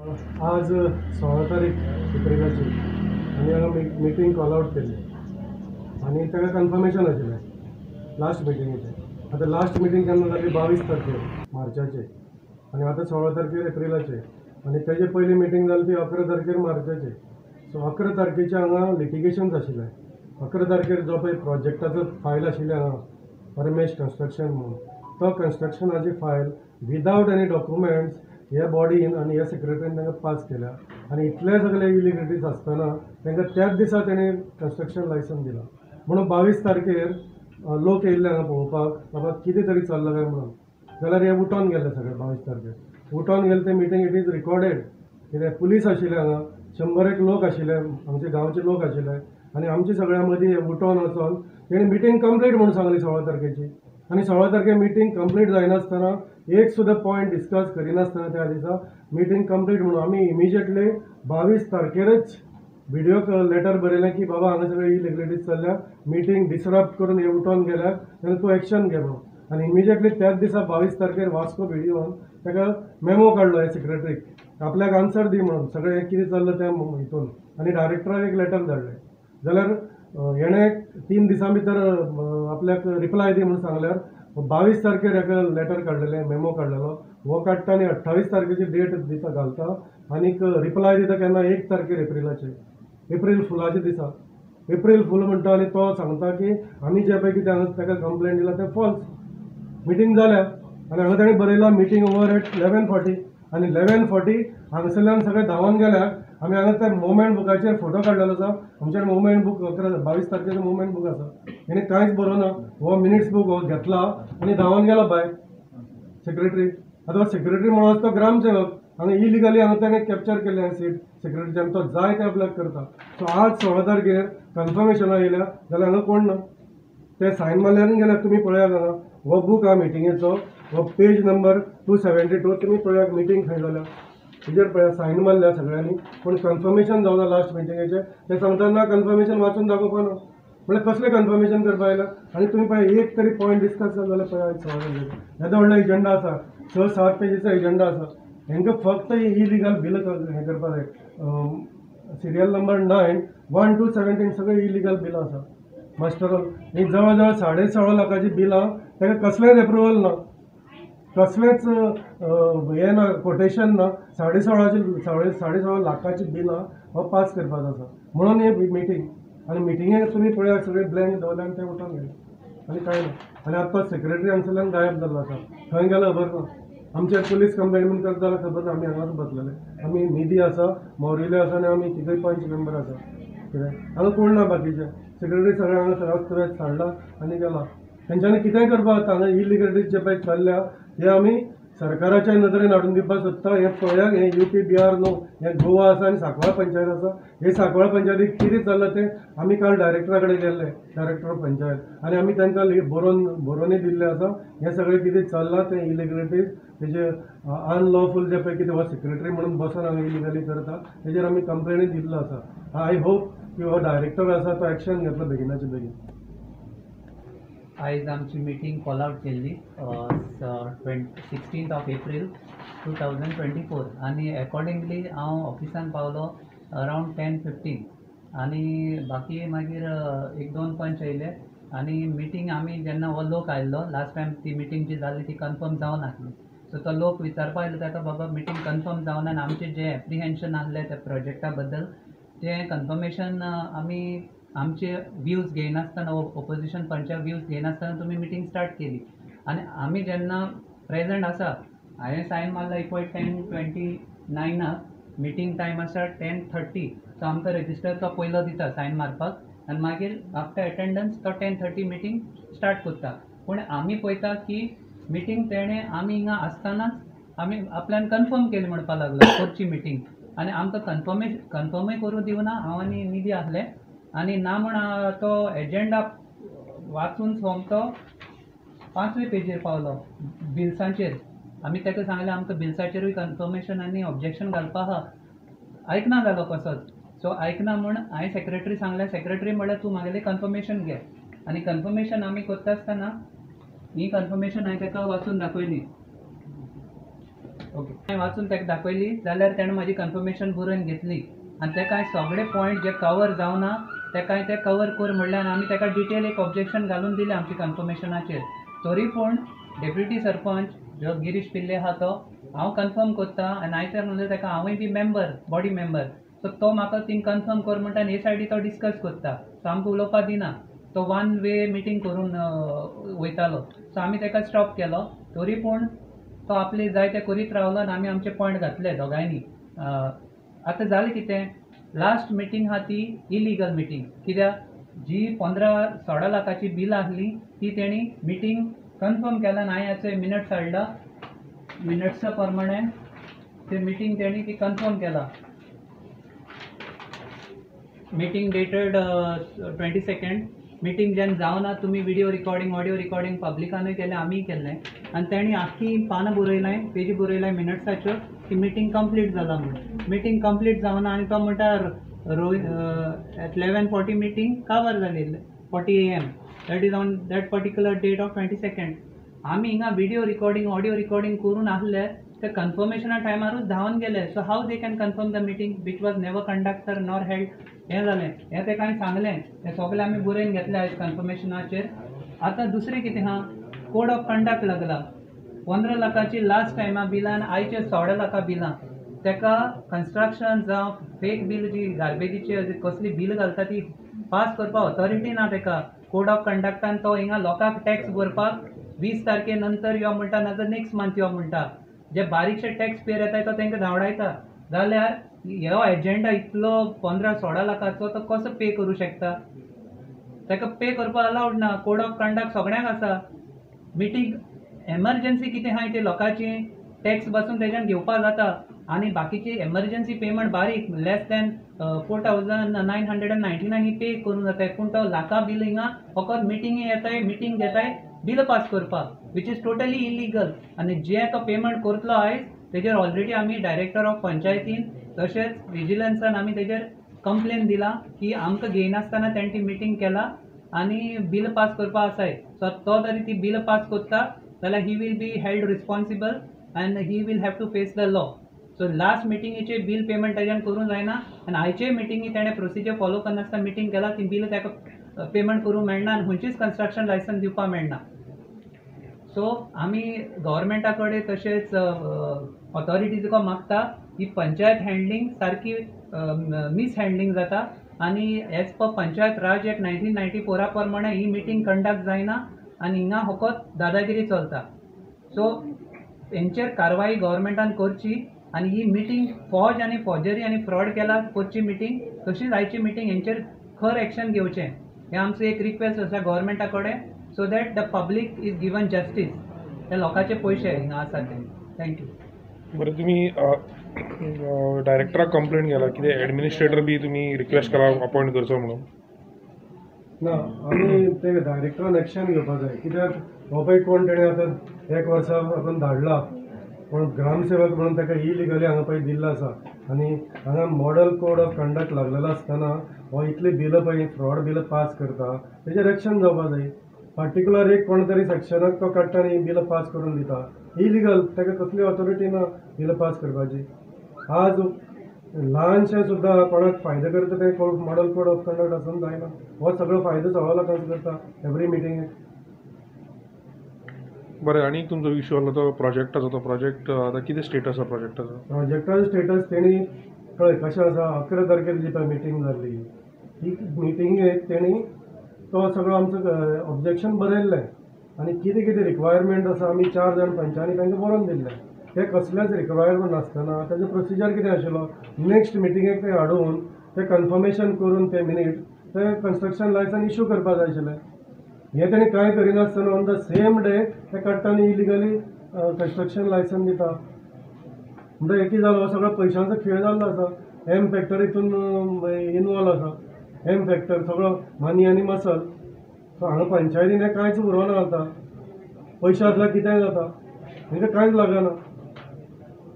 आज 16 तारीख एप्रिलाची आमी हांगा मिटींग कॉल आउट केली आनी ताका कन्फर्मेशन आशिल्लें लास्ट मिटिंगेचें. आतां लास्ट मिटींग केन्ना जाली 22 तारखेर मार्चाचे आनी आतां 16 तारखेर एप्रिलाचे आनी तेजे पयली मिटींग जाली ती 11 तारखेर मार्चाचे. सो 11 तारखेचे हांगा लिटिगेशन्स आशिल्लें. 11 तारखेर जो पळय प्रोजेक्टाचो फायल आशिल्लें हांगा परमेश कन्स्ट्रक्शन म्हणून तो कन्स्ट्रक्शनाची फायल विदावट एनी डॉक्युमेंट्स ह्या बॉडीन आनी ह्या सेक्रेटरीन तांकां पास केल्या आनी इतले सगळे इलिगलिटीज आसतना तांकां त्याच दिसा तेणें कन्स्ट्रक्शन लायसन्स दिला. म्हणून 22 तारखेर लोक येयल्ले हांगा पळोवपाक बाबा कितें तरी चल्लां काय म्हणून. जाल्यार हे उठोन गेले सगळे 22 तारखेर उठोन गेले ते मिटींग इट इज रिकॉर्डेड. कित्याक पुलीस आशिल्ले हांगा 100 लोक आशिल्ले आमचे गांवचे लोक आशिल्ले आनी आमचे सगळ्या मदीं उठोन वचोन तेणी मिटींग कंप्लीट म्हणून सांगली 16 तारखेची. आनी 16 तारखेर मिटींग कंप्लीट जायनासतना एक सुद्दां पॉयंट डिस्कस करिनासतना त्या दिसा मिटींग कंप्लीट म्हणून आमी इमिजिएटली 22 तारखेरच व्हिडिओ लेटर बरयलें की बाबा हांगा सगळे इलिगलिटीज चल्ल्या, मिटींग डिसरप्ट करून हे उठोन गेल्यात तेन्ना तूं एक्शन घे म्हणून. आनी इमिजिएटली त्याच दिसा 22 तारखेर वास्को व्हिडिओन ताका मेमो काडलो हे सेक्रेटरीक आपल्याक आन्सर दी म्हणून सगळें कितें चल्लां तें हितून आनी डायरेक्टराक एक लेटर धाडलें. जाल्यार हेणें 3 दिसां भितर आपल्याक रिप्लाय दी म्हणून सांगल्यार 22 तारखेर हेका लेटर काडलेलें मेमो काडलेलो हो काडटा आनी 28 तारखेची डेट दिसा घालता आनीक रिप्लाय दिता केन्ना 1 तारखेर एप्रिलाचे एप्रील फुलाचे दिसा एप्रील फूल म्हणटा आनी तो सांगता की आमी जे पळय कितें हांगा ताका कंप्लेंट दिला तें फॉल्स. मिटींग जाल्या आनी हांगा ताणें बरयलां मिटींग ओवर एट 11:40 आनी 11:40 हांगसरल्यान सगळे धांवन गेल्यात. आमी हांगा त्या मुवमेंट बुकाचेर फोटो काडलेलो आसा. आमचे मुवमेंट बूक 22 तारखेचो मुवमेंट बूक आसा. हेणें कांयच बरोवना. हो मिनिट्स बूक हो घेतला आनी धांवन गेला भायर सेक्रेटरी. आतां हो सेक्रेटरी म्हणून तो ग्रामसेवक हांगा इलिगली हांगा ताणें कॅप्चर केल्लें सीट सेक्रेटरीच्यान तो जाय ते आपल्याक करता. सो आज 16 तारखेर कन्फर्मेशनां येयल्या जाल्यार हांगा कोण ना ते सायन मारल्यार गेल्यात. तुमी पळयात हांगा हो बूक हा मिटिंगेचो हो पेज नंबर 272 तुमी पळयात मिटींग खंय जाल्या तेजेर पळया सायन मारल्या सगळ्यांनी पूण कन्फर्मेशन जावना लास्ट मिटिंगेचें. ते सांगतना कन्फर्मेशन वाचून दाखोवपा ना म्हळ्यार कसलें कन्फर्मेशन करपा आयला. आनी तुमी पळय एक तरी पॉयंट डिस्कस जालो जाल्यार पळय 16 तारखेर येदो व्हडलो एजंडा आसा 6-7 पेजीचो एजंडा आसा. हांकां फक्त इलिगल बिल हें करपा जाय. सिरियल नंबर 9 1 to 17 सगळे इलिगल बिलां आसा मास्टर रोल. ही जवळ जवळ 16.5 लाखाची बिलां ताका कसलेंच एप्रुवल ना कसलेंच हें ना कोटेशन ना. 16.5 लाखाची बिलां हो पास करपाचो आसा म्हणून ही मिटींग. आनी मिटिंगेक तुमी पळयात सगळे ब्लँक दवरले आनी ते उठोन गेले आनी कांय ना. आनी आतां सेक्रेटरी हांगसरल्यान गायब जाल्लो आसा. खंय गेलो खबर ना. आमचेर पुलीस कंप्लेंट बीन करता जाल्यार खबर ना. आमी हांगाच बसलेले. आमी निधी आसा मोरिले आसा आनी आमी तिगूय पंच मेंबर आसा. कित्याक हांगा कोण ना बाकीचे. सेक्रेटरी सगळे हांगा सगळ्याक धाडला आनी गेला. तेंच्यांनी कितेंय करपा जाता. हांगा इलिगलिटीज जे पळय चल्ल्या हे आमी सरकाराच्या नदरेन हाडून दिवपाक सोदता. हे पळयात हे UP बिहार न्हू हे गोवा आसा आनी सांकवाळ पंचायत आसा. हे सांकवाळ पंचायतीक कितें चल्लां तें आमी काल डायरेक्टरा कडेन गेल्ले डायरेक्टर ऑफ पंचायत आनी आमी तांकां बरोवनूय दिल्लें आसा. हे सगळें कितें चल्लां तें इलिगलिटीज तेजे अनलॉफूल जे पळय कितें हो सेक्रेटरी म्हणून बसून हांगा इलिगली करता तेजेर आमी कंप्लेनी दिल्लो आसा. आय होप की हो डायरेक्टर आसा तो एक्शन घेतलो बेगिनाचे बेगीन. आयज आमची मिटींग कॉल आउट केल्ली 16 एप्रील 2024 आनी अकॉर्डिंगली हांव ऑफिसान पावलो अरावंड 10:15 आनी बाकी मागीर 1-2 पंच येयले आनी मिटींग आमी जेन्ना हो लोक आयल्लो लास्ट टायम ती मिटींग जी जाली ती कन्फर्म जावन आसली. सो तो लोक विचारपा आयलो ताका बाबा मिटींग कन्फर्म जावन आनी आमचे जे एप्रिहेन्शन आसले त्या प्रोजेक्टा बद्दल ते कन्फर्मेशन आमी आमचे व्ह्यूज घेयनासतना ओपोजिशन पंचा व्ह्यूज घेयनासतना तुमी मिटींग स्टार्ट केली आनी आमी जेन्ना प्रेजंट आसा हांवें सायन मारला इक्वल 10:29 मिटींग टायम आसा 10:30. सो आमकां रेजिस्टर तो पयलो दिता सायन मारपाक आनी मागीर आफ्टर अटेंडन्स तो 10:30 मिटींग स्टार्ट करता. पूण आमी पळयता की मिटींग तेणें आमी हिंगा आसतनाच आमी आपल्यान कन्फर्म केली म्हणपा लागलो करची मिटींग आनी आमकां कन्फर्मूय करूं दिवना. हांव आनी निधी आसले आनी ना म्हण तो एजेंडा वाचून सोमतो 5वे पेजीर पावलो बिल्सांचेर. आमी ताका सांगलें आमकां बिल्साचेरूय कन्फर्मेशन आनी ऑब्जेक्शन घालपा आहा. आयकना जालो कसोच. सो आयकना म्हूण हांवें सेक्रेटरी सांगलें. सेक्रेटरी म्हणल्यार तूं म्हागेलें कन्फर्मेशन घे आनी कन्फर्मेशन आमी करता आसतना ही कन्फर्मेशन हांवें ताका वाचून दाखयली. ओके हांवें वाचून ताका दाखयली जाल्यार ताणें म्हाजी कन्फर्मेशन बरोवन घेतली आनी ताका हांवें सगळे पॉयंट जे कवर जावना ताका हांवें ते कवर कर म्हणलें आनी आमी ताका डिटेल एक ऑब्जेक्शन घालून दिलें आमच्या कन्फर्मेशनाचेर. तरी पूण डेप्युटी सरपंच जो गिरीश पिल्ले आहा तो हांव कन्फर्म करता आनी हांवें तर म्हणलें ताका हांवूय बी मेंबर बॉडी मेंबर सो तो म्हाका थिंग कन्फर्म कर म्हणटा आनी हे सायडी तो डिस्कस करता सो आमकां उलोवपाक दिना. तो वन वे मिटींग करून वयतालो सो आमी ताका स्टॉप केलो. तरी पूण तो आपले जाय ते करीत रावलो आनी आमी आमचे पॉयंट घातले दोगांयनी. आतां जालें कितें लास्ट मिटींग आहा ती इलिगल मिटींग कित्याक जी 15-16 लाखाची बील आसली ती तेणी मिटींग कन्फर्म केला आनी हांवें हाचे मिनट्स हाडला. मिनट्सा प्रमाणे ते मिटींग तेणी ती कन्फर्म केला. मिटींग डेटेड 22nd मिटींग जेन्ना जावना तुमी विडियो रिकॉर्डिंग ऑडियो रिकॉर्डिंग पब्लिकानूय केलें आमीय केल्लें आनी तेणी आख्खी पानां बरयलाय पेजी बरयलाय मिनट्साच्यो की मिटींग कंप्लीट जाला म्हणून. मिटींग कंप्लीट जावना आनी तो म्हणटा at 11:40 मिटींग कावर जाली 40 AM that is on that particular date of 22nd. आमी हिंगा विडियो रिकॉर्डिंग ऑडियो रिकॉर्डिंग करून आसले ते कन्फर्मेशना टायमारूच धांवन गेले. So how they can confirm the meeting which was never conducted nor held हें जालें हें ताका हांवें सांगलें. हें सगळें आमी बरयन घेतलें आयज कन्फर्मेशनाचेर. आतां दुसरें कितें आहा कोड ऑफ कंडक्ट लागला 15 लाखाची लास्ट टायमा बिलान आयचे 16 लाखां बिलां ताका कन्स्ट्रक्शन जावं फेक बील जी गार्बेजीची कसली बील घालता ती पास करपाक ऑथॉरिटी ना ताका. कोड ऑफ कंडक्टान तो हिंगा लोकांक टॅक्स भरपाक 20 तारखे नंतर यो म्हणटा नाजाल्यार नेक्स्ट मंथ यो म्हणटा. जे बारीकशे टॅक्स पेयर येताय तो तांकां धांवडायता जाल्यार हो एजेंडा इतलो 15-16 लाखाचो तो कसो पे करूं शकता. ताका पे करपाक अलावड ना. कोड ऑफ कंडक्ट सगळ्यांक आसा. मिटींग एमर्जन्सी कितें आहाय ते लोकांची टॅक्स बसून तेज्यान घेवपाक जाता आनी बाकीची एमर्जन्सी पेमेंट बारीक लेस दॅन 4,999 ही पे करूंक जाताय. पूण तो लाखां बील हिंगा फकत मिटींगे येताय मिटींग घेताय बील पास करपाक वीच इज टोटली इलिगल. आनी जे तो पेमेंट करतलो आयज तेजेर ऑलरेडी आमी डायरेक्टर ऑफ पंचायतीन तशेंच विजिलन्सान आमी तेजेर कंप्लेन दिला की आमकां घेयनासतना तेणें ती मिटींग केला आनी बील पास करपा आसाय. सो तो जरी ती बील पास करता जाल्यार he will be held responsible and he will have to face the law. So last मिटींगेचे बील पेमेंट तेज्यान करूंक जायना आनी आयचे मिटींगी तेणें प्रोसिजर फॉलो करनासतना मिटींग केला ती बील ताका पेमेंट करूंक मेळना आनी खंयचीच कन्स्ट्रक्शन लायसन्स दिवपाक मेळना. सो आमी गव्हर्मेंटा कडेन तशेंच ऑथॉरिटीज मागता ही पंचायत हँडलींग सारकी मिस हँडलींग जाता आनी एज पर पंचायत राज एक्ट 1994 प्रमाणे ही मिटींग कंडक्ट जायना आनी हिंगा फकत दादागिरी चलता. सो हेंचेर कारवाई गव्हर्मेंटान करची आनी ही मिटींग फॉज आनी फॉजरी आनी फ्रॉड केला करची मिटींग तशीच आयची मिटींग हेंचेर खर एक्शन घेवचें हें आमचो एक रिक्वेस्ट आसा गव्हर्मेंटा कडेन so that the public is given justice. ते लोकांचे पयशे हिंगा आसा ते. थँक्यू. बरं तुम्ही डायरेक्टराक कंप्लेंट केला कितें एडमिनिस्ट्रेटर बी तुम्ही रिक्वेस्ट करा अपॉइंट करचो म्हणून. ना आमी ते डायरेक्टरान एक्शन घेवपाक जाय कित्याक हो पळय कोण तेणें आतां 1 वर्सा आपण धाडला पण ग्रामसेवक म्हणून ताका इलिगली हांगा पळय दिल्लो आसा आनी हांगा मॉडल कोड ऑफ कंडक्ट लागलेलो आसतना हो इतली बिलां पळय फ्रॉड बिलां पास करता तेजेर एक्शन जावपाक जाय. पर्टिक्युलर एक कोण तरी सेक्शनाक तो काडटा आनी बिलां पास करून दिता इलिगल. ताका कसली ऑथॉरिटी ना बिलां पास करपाची. आज ल्हानशें सुद्दां कोणाक फायदो करता तें मॉडल कोड ऑफ कंडक्ट आसून जायना. हो सगळो फायदो सगळो लोकांक करता एवरी मिटींगेक. बरें आनी तुमचो इश्यू आसलो तो प्रोजेक्टाचो. तो प्रोजेक्ट आतां कितें स्टेटस आसा प्रोजेक्टाचो. प्रोजेक्टाचो स्टेटस तेणी कळय कशें आसा 11 तारखेर जी पळय मिटींग जाल्ली ही मिटींगेक तेणी तो सगळो आमचो ऑब्जेक्शन बरयल्लें आनी कितें कितें रिक्वायरमेंट आसा आमी 4 जाण पंचांनी तांकां बरोवन दिल्लें. ते कसलेच रिक्वायरमेंट नासतना तेजो प्रोसिजर कितें आशिल्लो नेक्स्ट मिटींगेक ते हाडून ते कन्फर्मेशन करून ते मिनीट ते कन्स्ट्रक्शन लायसन्स इश्यू करपाक जाय आशिल्लें. हें तेणी कांय करिनासतना ऑन द सेम डे ते काडटा आनी इलिगली कन्स्ट्रक्शन लायसन्स दिता. म्हणजे कितें जालो हो सगळो पयशांचो खेळ जाल्लो आसा. एम फॅक्टर हितून इनवॉल्व आसा. एम फॅक्टर सगळो मनी आनी मसल. सो हांगा पंचायतीन हें कांयच उरोना आतां. पयशे आसल्यार कितेंय जाता तांकां कांयच लागना.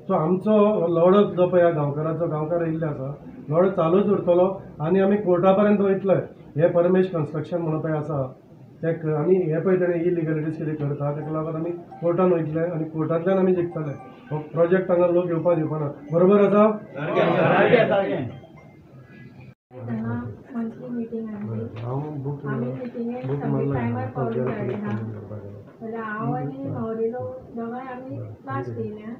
सो आमचो लढो जो पळय ह्या गांवकाराचो गांवकार येयल्ले आसा लढो चालूच उरतलो आनी आमी कोर्टा पर्यंत वयतले. हे परमेश कन्स्ट्रक्शन म्हणून पळय आसा चॅक आनी हे पळय तेणें इलिगलिटीज कितें करता ताका लागून आमी कोर्टान वयतले आनी कोर्टांतल्यान आमी जिखतले. हो प्रोजेक्ट हांगा लोक येवपा दिवपाना. बरोबर आसा? हांगा मंथली मिटींग आसली. हांव बूक आमी मिटिंगेक बूक सगळी मारला टायमार पावली जाय ना. जाल्यार जाल्यार हांव आनी मावरिलो दोगांय आमी लास्ट येयल्या.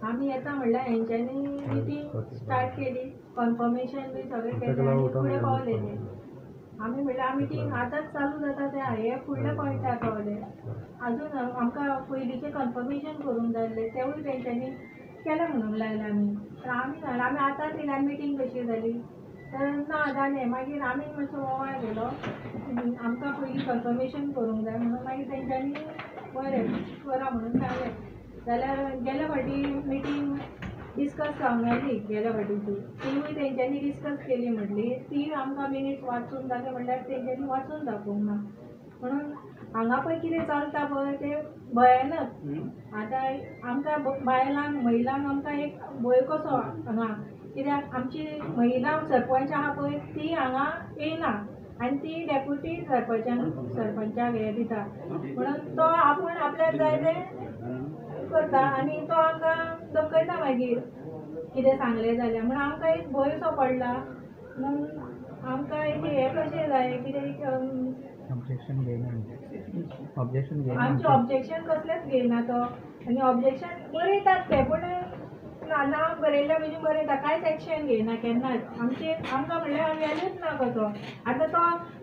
आमी येता म्हणल्यार हेंच्यांनी मिटींग स्टार्ट केली, कन्फर्मेशन बी सगळें केलें आनी फुडें पावले ते. आमी म्हणल्यार मिटींग आतांच चालू जाता ते हे फुडल्या पॉयंटार पावले. आजून आमकां पयलींचें कन्फर्मेशन करूंक जाय आसलें तेवूय तेंच्यांनी केलें म्हणूंक लागले आमी. तर आमी आतांच येयल्या मिटींग कशी जाली तर ना जालें. मागीर आमी मातसो वोवाळ केलो, आमकां पयलीं कन्फर्मेशन करूंक जाय म्हणून मागीर तेंच्यांनी बरें करा म्हणून सांगलें. जाल्यार गेल्या फावटी मिटींग डिस्कस जावंक नासली गेल्या फावटीची. तिवूय तेंच्यांनी डिस्कस केली म्हटली. ती आमकां मिनिट्स वाचून जाले म्हणल्यार तेंच्यांनी वाचून दाखोवंक ना. म्हणून हांगा पळय कितें चलता पळय तें भयानक. आतां आमकां बायलांक महिलांक आमकां एक भंय कसो हांगा, कित्याक आमची महिला सरपंच आहा पळय ती हांगा येयना आनी ती डेप्युटी सरपंचाक हें दिता. म्हणून तो आपूण आपल्याक जाय तें करता आनी तो आमकां दखयता मागीर कितें सांगलें जाल्यार. म्हणून आमकां एक भंय सो पडला. म्हणून आमकां एक हें कशें जाय कितें ऑब्जेक्शन घेयना. ऑब्जेक्शन घेयना. आमचें ऑब्जेक्शन कसलेंच घेयना तो. आनी ऑब्जेक्शन बरयतात ते पूण नांव बरयल्या भशेन बरयता, कांयच एक्शन घेयना केन्नाच. आमकां म्हणल्यार वॅल्यूच ना कसो. आतां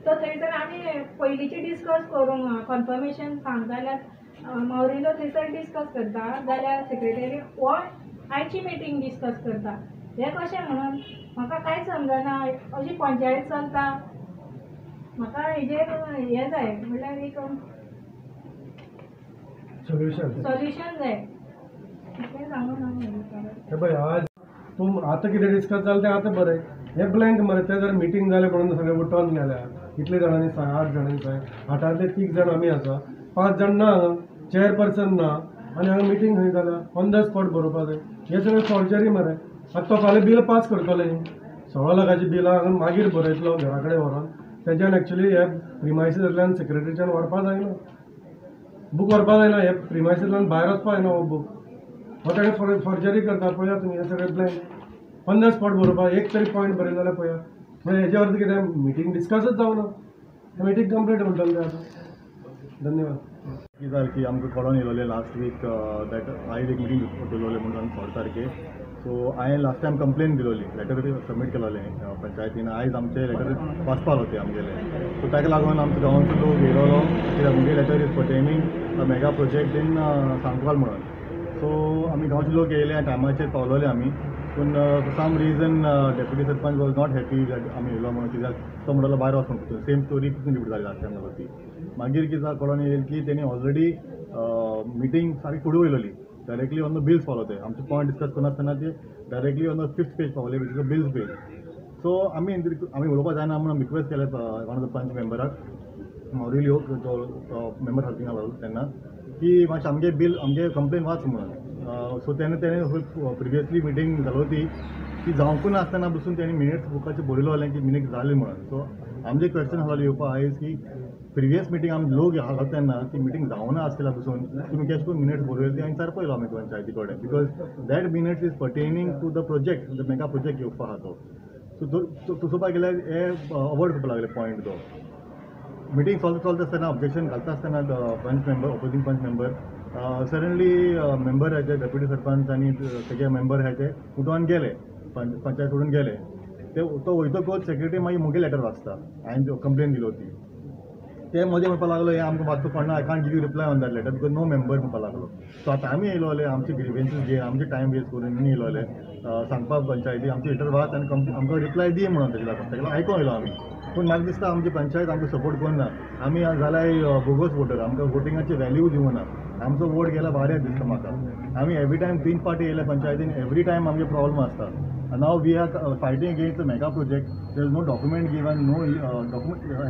तो थंयसर आमी पयलींची डिस्कस करूंक कन्फर्मेशन सांग जाल्यार मावरिलो थंयसर डिस्कस करता जाल्यार सेक्रेटरी हो आयची मिटींग डिस्कस करता. हें कशें म्हणून म्हाका कांयच समजना. अशी पंचायत चलता. म्हाका हेजेर हें जाय म्हणल्यार एक सोल्युशन जाय. तें सांगून हे पळय आज तूं आतां कितें डिस्कस जालें तें आतां बरें. हें ब्लँक मरे तें जर मिटींग जालें म्हणून सगळे उठोन गेल्या. इतले जाणांनी सांग 8 जाणांनी सांग 8 3 जाण आमी आसा, 5 जाण ना हांगा, चेअरपर्सन ना आनी हांगा मिटींग खंय जाल्या ऑन द स्पॉट बरोवपा जाय. हें सगळें फॉर्जरी मरे. आतां तो फाल्यां बिल पास करतले 16 लाखाची बिलां हांगा मागीर बरयतलो घरा कडेन व्हरोन. तेज्यान एक्चुली हे प्रिमायसिसांतल्यान सेक्रेटरीच्यान व्हरपा जायना, बूक व्हरपा जायना. हे प्रिमायसिसांतल्यान भायर वचपा जायना हो बूक. हो ताणें फॉर्जरी करता पळया तुमी. हे सगळें ब्लँक ऑन द स्पॉट बरोवपा एक तरी पॉयंट बरय जाल्यार पळया. म्हणजे हेच्या अर्थ कितें मिटींग डिस्कसच जावना. मिटींग कंप्लीट म्हणटलें तें आतां. धन्यवाद. कितें जालें की आमकां कळोन येयलोलें लास्ट वीक दॅट आयज एक मिटींग दवरलोलें म्हणून 16 तारखेक. सो हांवें लास्ट टायम कंप्लेन दिलोली, लेटर सबमीट केलोलें पंचायतीन. आयज आमचें लेटर वाचपाक होते आमगेलें. सो ताका लागून आमचो गांवचो लोक येयलोलो कित्याक मुगे letter is pertaining mega project in Sancoale म्हणून. सो आमी गांवचे लोक येयले टायमाचेर पावलोले आमी. पूण some reason deputy sarpanch was not happy that आमी येयलो म्हणून. कित्याक तो म्हणलो भायर वच म्हणून. सेम स्टोरी तितून रिपीट जाली लास्ट टायम जालो ती. मागीर कितें कळोन येयलें की तेणी ऑलरेडी मिटींग सारकी फुडें वयलोली. डायरेक्टली ऑन द बिल्स पावलो ते. आमचे पॉयंट डिस्कस करनासतना ते directly on the 5th page पावले which is the bills page. So आमी उलोवपा जायना म्हणून रिक्वेस्ट केलें वन ऑफ द पंच मेंबराक मावरिलियो जो मेंबर हॅल्पिंग आलो तेन्ना की मातशें आमगे बिल आमगे कंप्लेन वाच म्हणून. सो तेणें प्रिवियसली मिटींग घालोवची ती जावंकूच नासतना बसून तेणी मिनिट्स बुकाचेर बरयलोलें की मिनिट्स जाली म्हणून. सो आमचें क्वेश्चन आसलोलें येवपा आयज की प्रिवियस मिटींग आमी लोक घालता तेन्ना ती मिटींग जावना आसलेल्या बसून तुमी केश करून मिनिट्स बरयले ती हांवें चारपयलो आमी पंचायती कडेन. Because that minutes is pertaining to the project the mega project येवपा आहा तो. सो चोवपाक गेल्यार हे अवॉयड करपाक लागले पॉयंट तो. मिटींग चलता आसतना ऑब्जेक्शन घालता आसतना पंच मेंबर ऑपोजींग पंच मेंबर सडनली मेंबर हे डेप्युटी सरपंच आनी तेजे मेंबर हे ते उठोन गेले, पंचायत सोडून गेले. ते तो वयतकूच सेक्रेटरी मागीर मुगे लेटर वाचता हांवें कंप्लेन दिलो ती. ते मदें म्हणपाक लागलो हे आमकां वाचूंक पडना, I can't give you reply on that letter because no member म्हणपाक लागलो. सो आतां आमी येयलोले आमचे ग्रिवेन्सीस घेवन आमचे टायम वेस्ट करून आमी येयलोले सांगपाक पंचायती आमचे लेटर वाच आनी आमकां रिप्लाय दी म्हणून तेका लागून आयकोन येयलो आमी. पूण म्हाका दिसता आमची पंचायत आमकां सपोर्ट करना. आमी जाल्यार बोगस वोटर, आमकां वोटिंगाची व्हॅल्यू दिवना. आमचो वोट गेल्यार भायर दिसता म्हाका. आमी एवरी टायम 3 फावटी येयले पंचायतीन, एवरी टायम आमगे प्रॉब्लम आसता. Now we are fighting against the mega project. There is no document given, no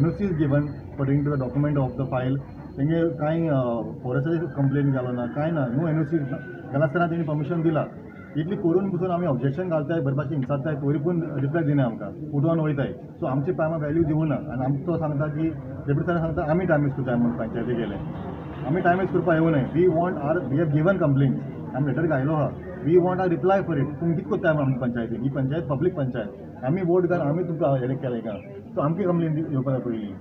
NOCs given according to the document of the file. तेंगे कांय फॉरेस्टाची कंप्लेन घालो ना, कांय ना, नो NOCs घालनासतना तेणी परमिशन दिला. इतली करून पसून आमी ऑब्जेक्शन घालताय बरपाची हिंसाताय तरी पूण रिप्लाय दिना आमकां उठोवन वयताय सो आमची टायमा व्हॅल्यू दिवना आनी आमकां तो सांगता की डेप्युटी सर सांगता आमी टायम वेस्ट करताय म्हणून पंचायती गेले आमी टायम वेस्ट करपाक येवं न्हय वी हॅव गिवन कंप्लेंट आमी लेटर घायलो आहा we want our reply for it तुमी कितें कोत्ताय आमच्या पंचायतीन ही पंचायत पब्लीक पंचायत आमी वोट घाल आमी तुमकां एलेक्ट केलें का सो आमची कंप्लेन येवपाक जाय पयलीं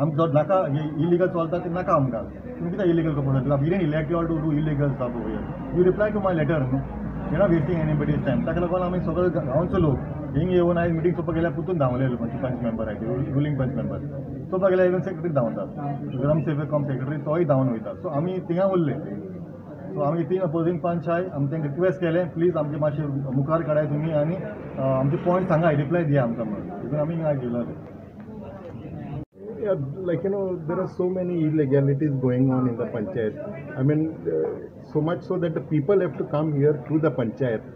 आमकां जो नाका इलिगल चलता ते नाका आमकां तुमी कित्याक इलिगल करपाक जाता we didn't elect you all to do illegal stuff over here you reply to my letter न्हू you not wasting anybody's time ताका लागून आमी सगळे गांवचो लोक हिंग येवन आयज मिटींग चोवपाक गेल्यार पुतून धांवलेलो पंच मेंबर आहाय रुलींग पंच मेंबर चोवपाक गेल्यार इवन सेक्रेटरी धांवतात ग्राम सेवक कम सेक्रेटरी तोय धांवन वयता सो आमी थिंगा उरले सो आमी 3 अपोजींग पंच आहाय आमी तांकां रिक्वेस्ट केलें प्लीज आमचे मातशें मुखार काडाय तुमी आनी आमचे पॉयंट सांगाय रिप्लाय दिया आमकां म्हणून देखून आमी हिंगा गेलोले Yeah, like there are so many illegalities going on in the panchayat. I mean, so much so that the people have to come here to the panchayat,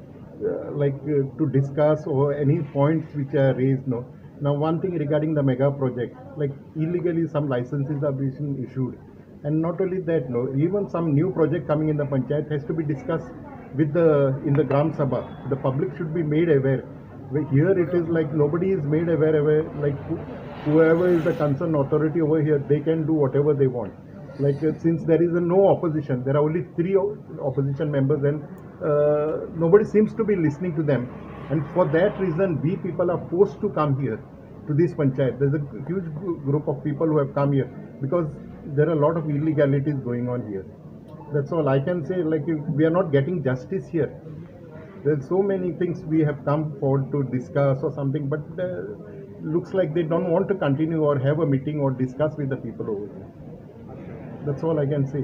to discuss or any points which are raised. No. Now, one thing regarding the mega project, like illegally some licenses are being issued, and not only that, no, even some new project coming in the panchayat has to be discussed with in the Gram Sabha. The public should be made aware. Here it is like nobody is made aware, like whoever is the concerned authority over here, they can do whatever they want. Like since there is no opposition, there are only 3 opposition members and nobody seems to be listening to them. And for that reason, we people are forced to come here to this panchayat. There's a huge group of people who have come here because there are a lot of illegalities going on here. That's all I can say. Like we are not getting justice here. There's so many things we have come forward to discuss or something, but looks like they don't want to continue or have a meeting or discuss with the people over here. That's all I can say.